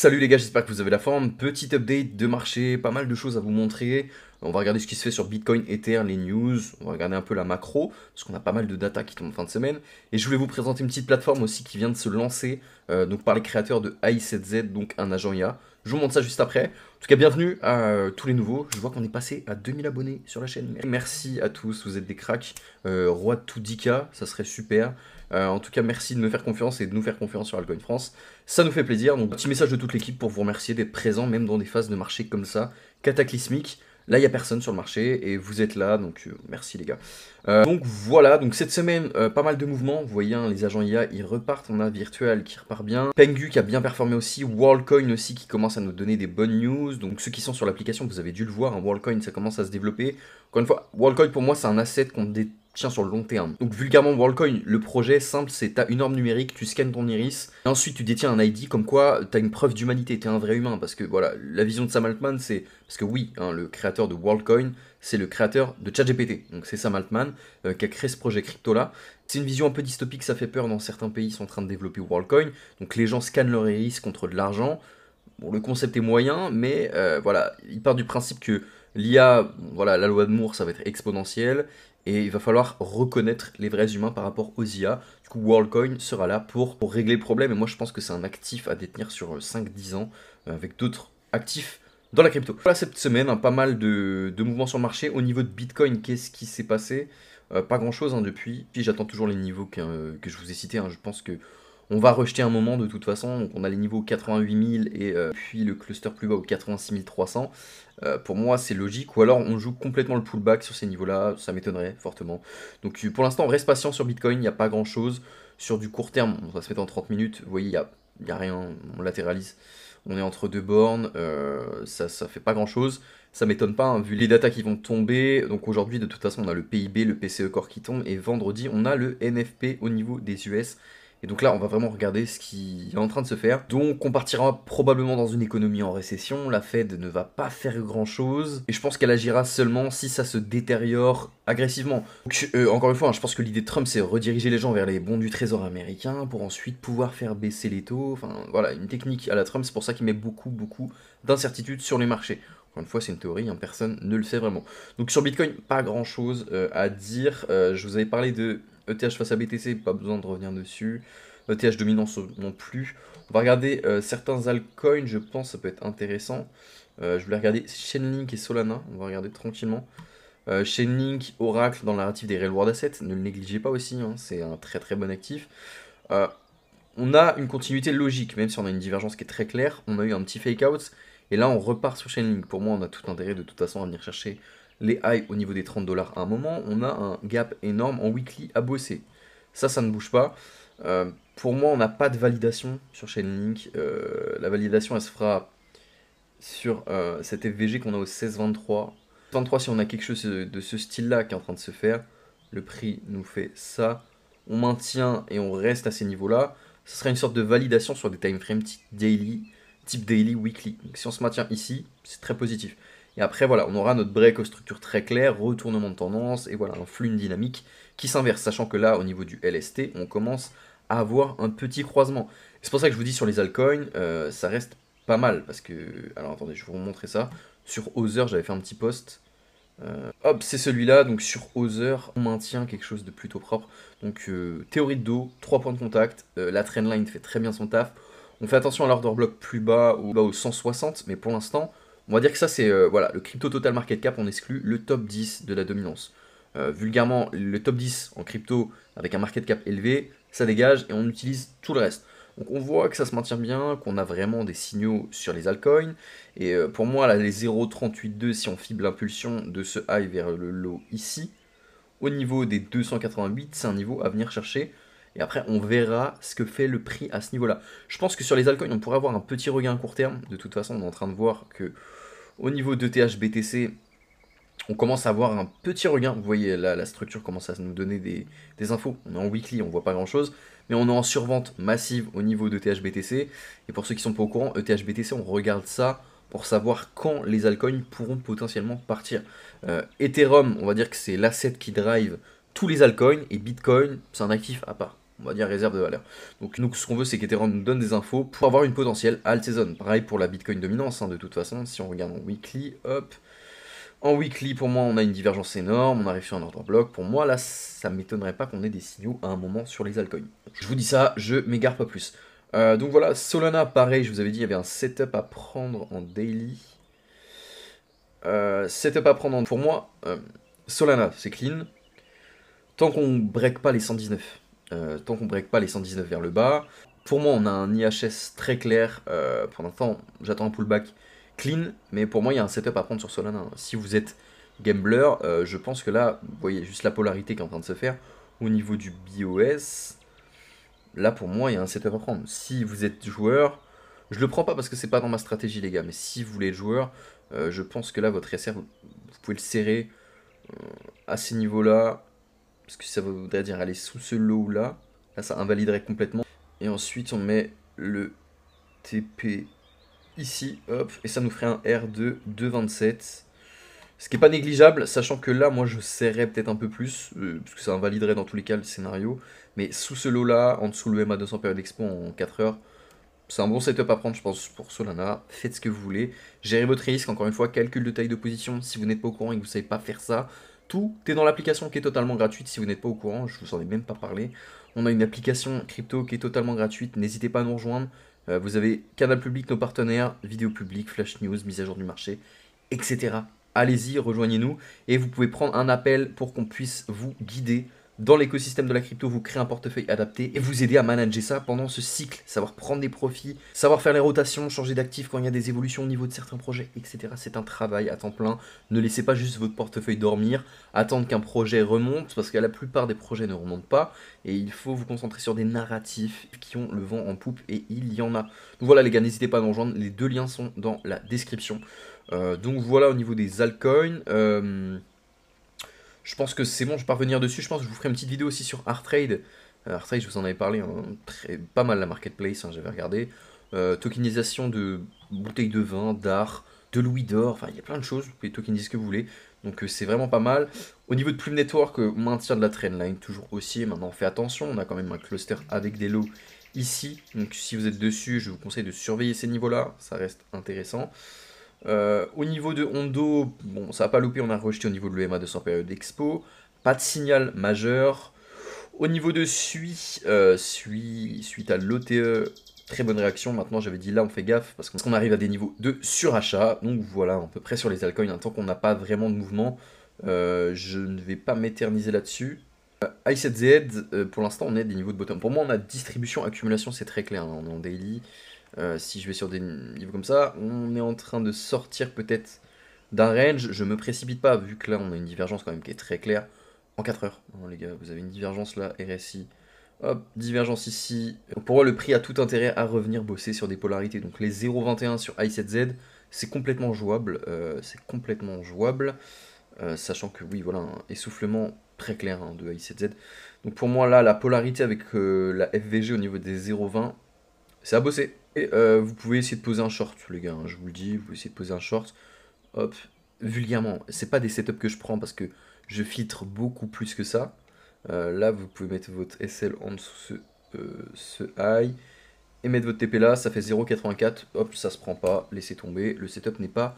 Salut les gars, j'espère que vous avez la forme. Petit update de marché, pas mal de choses à vous montrer. On va regarder ce qui se fait sur Bitcoin, Ether, les news. On va regarder un peu la macro, parce qu'on a pas mal de data qui tombent en fin de semaine. Et je voulais vous présenter une petite plateforme aussi qui vient de se lancer, donc par les créateurs de AI7Z, donc un agent IA. Je vous montre ça juste après. En tout cas, bienvenue à tous les nouveaux. Je vois qu'on est passé à 2000 abonnés sur la chaîne. Merci à tous, vous êtes des cracks. Roi de tout 10K, ça serait super. En tout cas, merci de me faire confiance et de nous faire confiance sur Altcoin France. Ça nous fait plaisir. Donc, petit message de toute l'équipe pour vous remercier d'être présent, même dans des phases de marché comme ça, cataclysmiques. Là, il n'y a personne sur le marché et vous êtes là, donc merci les gars. Donc voilà, donc cette semaine, pas mal de mouvements. Vous voyez, hein, les agents IA, ils repartent. On a Virtual qui repart bien. Pengu qui a bien performé aussi. Worldcoin aussi qui commence à nous donner des bonnes news. Donc ceux qui sont sur l'application, vous avez dû le voir, hein, Worldcoin, ça commence à se développer. Encore une fois, Worldcoin pour moi, c'est un asset qu'on détient sur le long terme. Donc vulgairement, Worldcoin, le projet simple, c'est tu as une norme numérique, tu scannes ton iris, et ensuite tu détiens un ID comme quoi tu as une preuve d'humanité, tu es un vrai humain. Parce que voilà, la vision de Sam Altman, c'est... Parce que oui, hein, le créateur de Worldcoin, c'est le créateur de ChatGPT. Donc c'est Sam Altman qui a créé ce projet crypto-là. C'est une vision un peu dystopique, ça fait peur. Dans certains pays, ils sont en train de développer Worldcoin. Donc les gens scannent leur iris contre de l'argent. Bon, le concept est moyen, mais voilà, il part du principe que l'IA, voilà, la loi de Moore, ça va être exponentiel, et il va falloir reconnaître les vrais humains par rapport aux IA. Du coup, Worldcoin sera là pour régler le problème, et moi je pense que c'est un actif à détenir sur 5-10 ans, avec d'autres actifs dans la crypto. Voilà cette semaine, hein, pas mal de mouvements sur le marché. Au niveau de Bitcoin, qu'est-ce qui s'est passé? Pas grand-chose hein, depuis. Puis j'attends toujours les niveaux que je vous ai cités, hein. Je pense que on va rejeter un moment de toute façfaçon. Donc on a les niveaux 88 000 et puis le cluster plus bas au 86 300. Pour moi, c'est logique. Ou alors on joue complètement le pullback sur ces niveaux-là. Ça m'étonnerait fortement. Donc pour l'instant, on reste patient sur Bitcoin. Il n'y a pas grand-chose. Sur du court terme, on va se mettre en 30 minutes. Vous voyez, il y a rien. On latéralise. On est entre deux bornes. Ça fait pas grand-chose. Ça m'étonne pas, hein, vu les datas qui vont tomber. Donc aujourd'hui, de toute façon, on a le PIB, le PCE Core qui tombe. Et vendredi, on a le NFP au niveau des US. Et donc là, on va vraiment regarder ce qui est en train de se faire. Donc on partira probablement dans une économie en récession. La Fed ne va pas faire grand-chose. Et je pense qu'elle agira seulement si ça se détériore agressivement. Donc encore une fois, hein, je pense que l'idée de Trump, c'est rediriger les gens vers les bons du trésor américain pour ensuite pouvoir faire baisser les taux. Enfin voilà, une technique à la Trump, c'est pour ça qu'il met beaucoup d'incertitudes sur les marchés. Encore une fois, c'est une théorie, hein, personne ne le sait vraiment. Donc sur Bitcoin, pas grand-chose à dire. Je vous avais parlé de ETH face à BTC, pas besoin de revenir dessus. ETH dominant non plus. On va regarder certains altcoins, je pense ça peut être intéressant. Je voulais regarder Chainlink et Solana, on va regarder tranquillement. Chainlink, Oracle dans le narratif des Real World Assets, ne le négligez pas aussi, hein, c'est un très bon actif. On a une continuité logique, même si on a une divergence qui est très claire. On a eu un petit fake out, et là on repart sur Chainlink. Pour moi, on a tout intérêt de toute façon à venir chercher les highs au niveau des 30 $ à un moment. On a un gap énorme en weekly à bosser. Ça ne bouge pas. Pour moi, on n'a pas de validation sur Chainlink. La validation, elle se fera sur cet FVG qu'on a au 16,23. 23, si on a quelque chose de ce style-là qui est en train de se faire, le prix nous fait ça. On maintient et on reste à ces niveaux-là. Ce sera une sorte de validation sur des time frames type daily, weekly. Donc si on se maintient ici, c'est très positif. Et après, voilà, on aura notre break aux structures très claires, retournement de tendance, et voilà, un flux, une dynamique qui s'inverse, sachant que là, au niveau du LST, on commence à avoir un petit croisement. C'est pour ça que je vous dis sur les altcoins, ça reste pas mal, parce que... Alors attendez, je vais vous montrer ça. Sur Other, j'avais fait un petit post. Hop, c'est celui-là, donc sur Other, on maintient quelque chose de plutôt propre. Donc théorie de dos, 3 points de contact, la trendline fait très bien son taf. On fait attention à l'order block plus bas, au 160, mais pour l'instant, on va dire que ça c'est voilà, le crypto total market cap, on exclut le top 10 de la dominance. Vulgairement, le top 10 en crypto avec un market cap élevé, ça dégage et on utilise tout le reste. Donc on voit que ça se maintient bien, qu'on a vraiment des signaux sur les altcoins. Et pour moi, là, les 0,382, si on fibre l'impulsion de ce high vers le low ici, au niveau des 288, c'est un niveau à venir chercher. Et après, on verra ce que fait le prix à ce niveau-là. Je pense que sur les altcoins, on pourrait avoir un petit regain à court terme. De toute façon, on est en train de voir que au niveau de THBTC, on commence à avoir un petit regain. Vous voyez, là, la structure commence à nous donner des infos. On est en weekly, on voit pas grand-chose. Mais on est en survente massive au niveau de THBTC. Et pour ceux qui sont pas au courant, ETHBTC, on regarde ça pour savoir quand les altcoins pourront potentiellement partir. Ethereum, on va dire que c'est l'asset qui drive tous les altcoins. Et Bitcoin, c'est un actif à part. on va dire réserve de valeur. Donc nous, ce qu'on veut, c'est qu'Ethereum nous donne des infos pour avoir une potentielle alt season. Pareil pour la Bitcoin dominance, hein, de toute façon, si on regarde en weekly, hop. En weekly, pour moi, on a une divergence énorme, on arrive sur un ordre bloc. Pour moi, là, ça m'étonnerait pas qu'on ait des signaux à un moment sur les altcoins. Je vous dis ça, je m'égare pas plus. Donc voilà, Solana, pareil, je vous avais dit, il y avait un setup à prendre en daily. Pour moi, Solana, c'est clean. Tant qu'on break pas les 119, vers le bas, pour moi, on a un IHS très clair. Pour l'instant, j'attends un pullback clean, mais pour moi, il y a un setup à prendre sur Solana. Si vous êtes gambler, je pense que là, vous voyez juste la polarité qui est en train de se faire au niveau du BOS. Là, pour moi, il y a un setup à prendre. Si vous êtes joueur, je le prends pas parce que c'est pas dans ma stratégie, les gars, mais si vous voulez être joueur, je pense que là, votre SR, vous pouvez le serrer à ces niveaux-là, parce que ça voudrait dire aller sous ce low-là. Là, ça invaliderait complètement. Et ensuite, on met le TP ici, hop, et ça nous ferait un R de 2,27. Ce qui n'est pas négligeable, sachant que là, moi, je serrais peut-être un peu plus, parce que ça invaliderait dans tous les cas le scénario. Mais sous ce lot-là, en dessous le MA200 période expo en 4 heures, c'est un bon setup à prendre, je pense, pour Solana. Faites ce que vous voulez. Gérez votre risque, encore une fois, calcul de taille de position. Si vous n'êtes pas au courant et que vous ne savez pas faire ça, tout est dans l'application qui est totalement gratuite. Si vous n'êtes pas au courant, je vous en ai même pas parlé. On a une application crypto qui est totalement gratuite. N'hésitez pas à nous rejoindre. Vous avez canal public, nos partenaires, vidéo publique, flash news, mise à jour du marché, etc. Allez-y, rejoignez-nous et vous pouvez prendre un appel pour qu'on puisse vous guider dans l'écosystème de la crypto, vous créer un portefeuille adapté et vous aider à manager ça pendant ce cycle, savoir prendre des profits, savoir faire les rotations, changer d'actifs quand il y a des évolutions au niveau de certains projets, etc. C'est un travail à temps plein. Ne laissez pas juste votre portefeuille dormir, attendre qu'un projet remonte, parce que la plupart des projets ne remontent pas, et il faut vous concentrer sur des narratifs qui ont le vent en poupe, et il y en a. Donc voilà les gars, n'hésitez pas à nous rejoindre, les deux liens sont dans la description. Donc voilà au niveau des altcoins. Je pense que c'est bon, je vais revenir dessus. Je pense que je vous ferai une petite vidéo aussi sur Artrade. Artrade, je vous en avais parlé, hein, pas mal la marketplace, hein, j'avais regardé. Tokenisation de bouteilles de vin, d'art, de louis d'or, enfin il y a plein de choses, vous pouvez tokeniser ce que vous voulez. Donc c'est vraiment pas mal. Au niveau de Plume Network, maintien de la trendline, toujours haussier. Maintenant, faites attention, on a quand même un cluster avec des lots ici. Donc si vous êtes dessus, je vous conseille de surveiller ces niveaux-là, ça reste intéressant. Au niveau de Hondo, bon, ça n'a pas loupé, on a rejeté au niveau de l'EMA200 période expo. Pas de signal majeur. Au niveau de suite à l'OTE, très bonne réaction. Maintenant, j'avais dit là, on fait gaffe parce qu'on arrive à des niveaux de surachat. Donc voilà, à peu près sur les altcoins. Tant qu'on n'a pas vraiment de mouvement, je ne vais pas m'éterniser là-dessus. I7Z, pour l'instant, on est à des niveaux de bottom. Pour moi, on a distribution, accumulation, c'est très clair. Hein, on est en daily. Si je vais sur des niveaux comme ça, on est en train de sortir peut-être d'un range. Je me précipite pas, vu que là, on a une divergence quand même qui est très claire. En 4 heures, hein, les gars, vous avez une divergence là, RSI. Hop, divergence ici. Pour moi, le prix a tout intérêt à revenir bosser sur des polarités. Donc les 0,21 sur I7Z, c'est complètement jouable. Sachant que oui, voilà, un essoufflement très clair hein, de I7Z. Donc pour moi, là, la polarité avec la FVG au niveau des 0,20, c'est à bosser. Et vous pouvez essayer de poser un short, les gars, hein, je vous le dis, vous pouvez essayer de poser un short. Hop, vulgairement, c'est pas des setups que je prends parce que je filtre beaucoup plus que ça. Là, vous pouvez mettre votre SL en dessous ce high et mettre votre TP là, ça fait 0,84. Hop, ça se prend pas, laissez tomber. Le setup n'est pas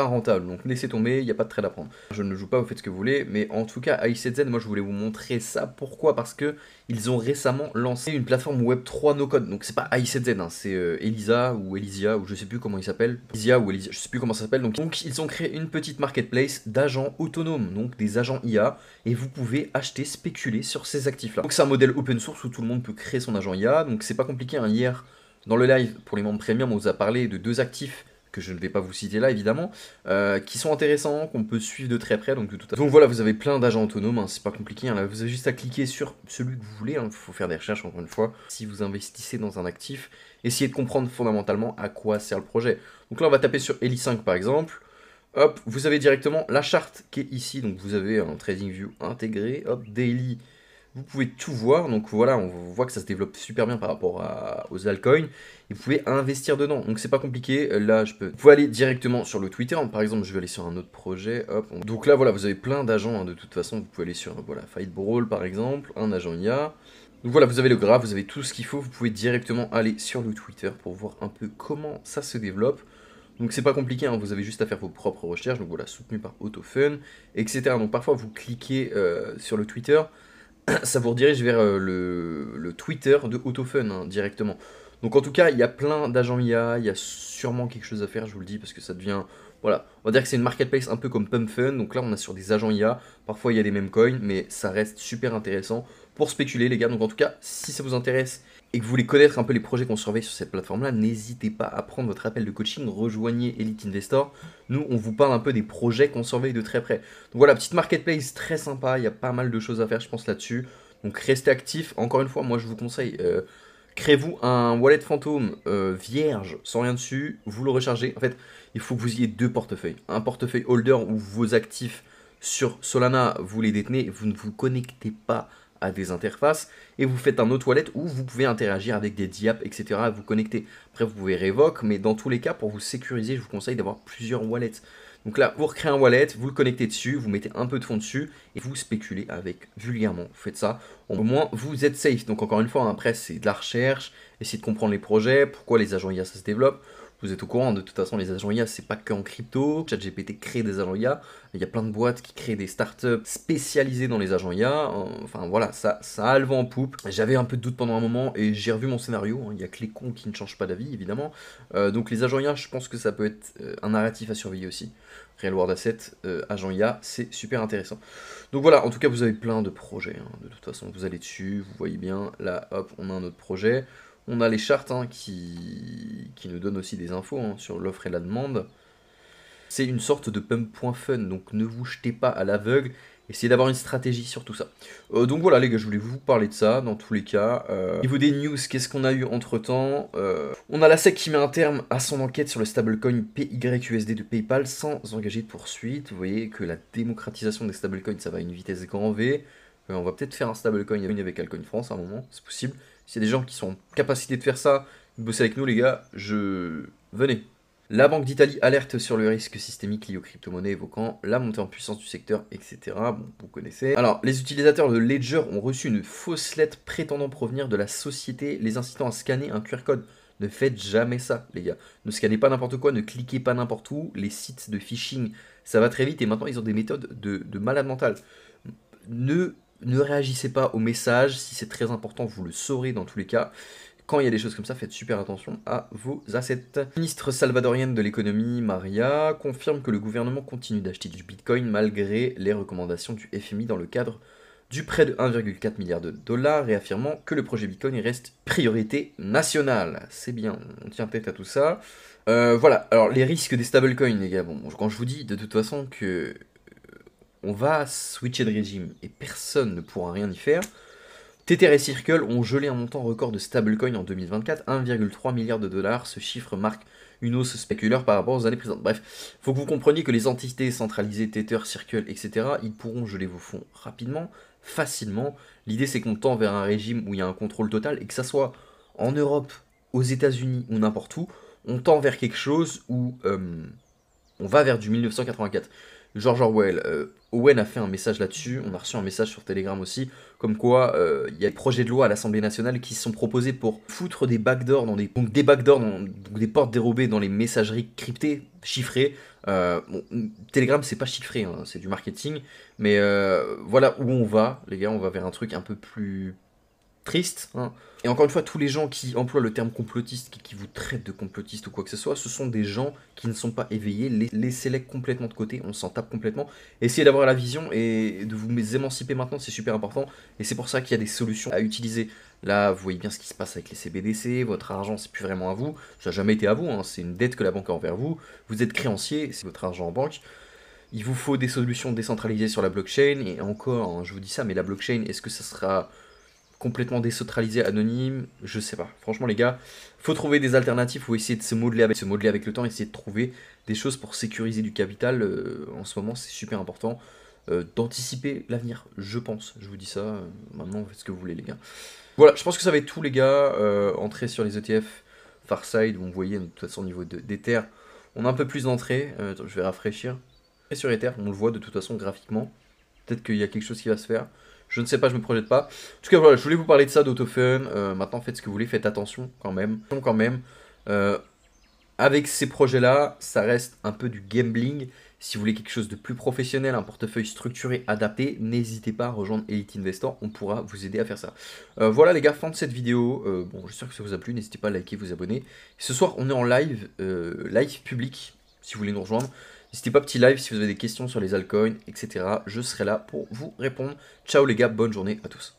rentable, donc laissez tomber, il n'y a pas de trade à prendre. Je ne joue pas, vous faites ce que vous voulez, mais en tout cas, I7Z, moi je voulais vous montrer ça. Pourquoi? Parce que ils ont récemment lancé une plateforme Web3 no code. Donc c'est pas I7Z, hein, c'est Elisa ou Elysia, ou je sais plus comment il s'appelle. Elysia ou Elysia, je sais plus comment ça s'appelle. Donc ils ont créé une petite marketplace d'agents autonomes, donc des agents IA, et vous pouvez acheter, spéculer sur ces actifs-là. Donc c'est un modèle open source où tout le monde peut créer son agent IA, donc c'est pas compliqué. Hein. Hier, dans le live, pour les membres premium, on vous a parlé de 2 actifs que je ne vais pas vous citer là évidemment, qui sont intéressants, qu'on peut suivre de très près. Donc voilà, vous avez plein d'agents autonomes, hein, c'est pas compliqué, hein, là, vous avez juste à cliquer sur celui que vous voulez, il faut faire des recherches encore une fois. Si vous investissez dans un actif, essayez de comprendre fondamentalement à quoi sert le projet. Donc là on va taper sur Eli5 par exemple, hop, vous avez directement la charte qui est ici, donc vous avez un TradingView intégré, hop, daily. Vous pouvez tout voir, donc voilà, on voit que ça se développe super bien par rapport aux altcoins, et vous pouvez investir dedans, donc c'est pas compliqué. Là vous pouvez aller directement sur le Twitter, par exemple je vais aller sur un autre projet, hop, donc là voilà, vous avez plein d'agents, hein, de toute façon, vous pouvez aller sur, voilà, Fight Brawl par exemple, un agent IA, Donc voilà, vous avez le graphe, vous avez tout ce qu'il faut, vous pouvez directement aller sur le Twitter pour voir un peu comment ça se développe. Donc c'est pas compliqué, hein, vous avez juste à faire vos propres recherches, donc voilà, soutenu par AutoFun, etc. Donc parfois vous cliquez sur le Twitter, ça vous redirige vers le Twitter de AutoFun hein, directement. Donc en tout cas, il y a plein d'agents IA, il y a sûrement quelque chose à faire, je vous le dis, parce que ça devient... Voilà, on va dire que c'est une marketplace un peu comme PumpFun, donc là on a sur des agents IA, parfois il y a les mêmes coins, mais ça reste super intéressant pour spéculer les gars. Donc en tout cas, si ça vous intéresse et que vous voulez connaître un peu les projets qu'on surveille sur cette plateforme-là, n'hésitez pas à prendre votre appel de coaching, rejoignez Elite Investor. Nous, on vous parle un peu des projets qu'on surveille de très près. Donc voilà, petite marketplace très sympa, il y a pas mal de choses à faire, je pense, là-dessus. Donc restez actifs. Encore une fois, moi je vous conseille, créez-vous un wallet fantôme vierge, sans rien dessus, vous le rechargez. En fait, il faut que vous ayez deux portefeuilles. Un portefeuille holder où vos actifs sur Solana, vous les détenez, vous ne vous connectez pas à des interfaces, et vous faites un autre wallet où vous pouvez interagir avec des diaps, etc. à vous connecter. Après, vous pouvez révoquer, mais dans tous les cas, pour vous sécuriser, je vous conseille d'avoir plusieurs wallets. Donc là, vous recréez un wallet, vous le connectez dessus, vous mettez un peu de fonds dessus, et vous spéculez avec vulgairement. Vous faites ça, au moins vous êtes safe. Donc encore une fois, hein, après c'est de la recherche, essayez de comprendre les projets, pourquoi les agents IA ça se développe. Vous êtes au courant, de toute façon, les agents IA, c'est pas que en crypto. ChatGPT crée des agents IA. Il y a plein de boîtes qui créent des startups spécialisées dans les agents IA. Enfin voilà, ça a le vent en poupe. J'avais un peu de doute pendant un moment et j'ai revu mon scénario. Il y a que les cons qui ne changent pas d'avis, évidemment. Donc les agents IA, je pense que ça peut être un narratif à surveiller aussi. Real World Asset, agent IA, c'est super intéressant. Donc voilà, en tout cas, vous avez plein de projets. Hein. De toute façon, vous allez dessus, vous voyez bien. Là, hop, on a un autre projet. On a les chartes hein, qui nous donnent aussi des infos hein, sur l'offre et la demande. C'est une sorte de pump.fun, donc ne vous jetez pas à l'aveugle. Essayez d'avoir une stratégie sur tout ça. Donc voilà les gars, je voulais vous parler de ça dans tous les cas. Au niveau des news, qu'est-ce qu'on a eu entre temps? On a la SEC qui met un terme à son enquête sur le stablecoin PYUSD de PayPal sans engager de poursuite. Vous voyez que la démocratisation des stablecoins, ça va à une vitesse grand V. On va peut-être faire un stablecoin avec Alcoin France à un moment, c'est possible. S'il y a des gens qui sont en capacité de faire ça, bossez avec nous les gars, venez. La Banque d'Italie alerte sur le risque systémique lié aux crypto-monnaies, évoquant la montée en puissance du secteur, etc. Bon, vous connaissez. Alors, les utilisateurs de Ledger ont reçu une fausse lettre prétendant provenir de la société, les incitant à scanner un QR code. Ne faites jamais ça, les gars. Ne scannez pas n'importe quoi, ne cliquez pas n'importe où. Les sites de phishing, ça va très vite et maintenant ils ont des méthodes de malade mental. Ne réagissez pas aux messages, si c'est très important, vous le saurez dans tous les cas. Quand il y a des choses comme ça, faites super attention à vos assets. La ministre salvadorienne de l'économie, Maria, confirme que le gouvernement continue d'acheter du Bitcoin malgré les recommandations du FMI dans le cadre du prêt de 1,4 milliard de dollars, réaffirmant que le projet Bitcoin reste priorité nationale. C'est bien, on tient tête à tout ça. Voilà, alors les risques des stablecoins, les gars, bon, quand je vous dis de toute façon que on va switcher de régime et personne ne pourra rien y faire, Tether et Circle ont gelé un montant record de stablecoin en 2024, 1,3 milliard de dollars. Ce chiffre marque une hausse spéculaire par rapport aux années précédentes. Bref, il faut que vous compreniez que les entités centralisées, Tether, Circle, etc., ils pourront geler vos fonds rapidement, facilement. L'idée, c'est qu'on tend vers un régime où il y a un contrôle total et que ça soit en Europe, aux États-Unis ou n'importe où, on tend vers quelque chose où on va vers du 1984. George Orwell, Owen a fait un message là-dessus, on a reçu un message sur Telegram aussi, comme quoi il y a des projets de loi à l'Assemblée nationale qui sont proposés pour foutre des backdoors donc des backdoors, donc des portes dérobées dans les messageries cryptées, chiffrées. Bon, Telegram c'est pas chiffré, hein, c'est du marketing, mais voilà où on va, les gars, on va vers un truc un peu plus triste. Hein. Et encore une fois, tous les gens qui emploient le terme complotiste, qui vous traitent de complotiste ou quoi que ce soit, ce sont des gens qui ne sont pas éveillés. Laissez-les complètement de côté, on s'en tape complètement. Essayez d'avoir la vision et de vous émanciper maintenant, c'est super important. Et c'est pour ça qu'il y a des solutions à utiliser. Là, vous voyez bien ce qui se passe avec les CBDC, votre argent, c'est plus vraiment à vous. Ça n'a jamais été à vous, hein. C'est une dette que la banque a envers vous. Vous êtes créancier, c'est votre argent en banque. Il vous faut des solutions décentralisées sur la blockchain. Et encore, hein, je vous dis ça, mais la blockchain, est-ce que ça sera complètement décentralisé, anonyme, je sais pas. Franchement les gars, faut trouver des alternatives, faut essayer de se modeler avec le temps, essayer de trouver des choses pour sécuriser du capital. En ce moment, c'est super important d'anticiper l'avenir, je pense. Je vous dis ça, maintenant faites ce que vous voulez les gars. Voilà, je pense que ça va être tout les gars. Entrée sur les ETF, Farside, vous voyez de toute façon au niveau d'Ether, on a un peu plus d'entrée. Je vais rafraîchir. Et sur Ether, on le voit de toute façon graphiquement. Peut-être qu'il y a quelque chose qui va se faire. Je ne sais pas, je me projette pas. En tout cas, voilà, je voulais vous parler de ça, d'AutoFun. Maintenant, faites ce que vous voulez, faites attention quand même. Quand même. Euh, Avec ces projets-là, ça reste un peu du gambling. Si vous voulez quelque chose de plus professionnel, un portefeuille structuré, adapté, n'hésitez pas à rejoindre Elite Investor, on pourra vous aider à faire ça. Voilà les gars, fin de cette vidéo. Bon, j'espère que ça vous a plu, n'hésitez pas à liker, vous abonner. Ce soir, on est en live, live public, si vous voulez nous rejoindre. N'hésitez pas, petit live si vous avez des questions sur les altcoins, etc. Je serai là pour vous répondre. Ciao les gars, bonne journée à tous.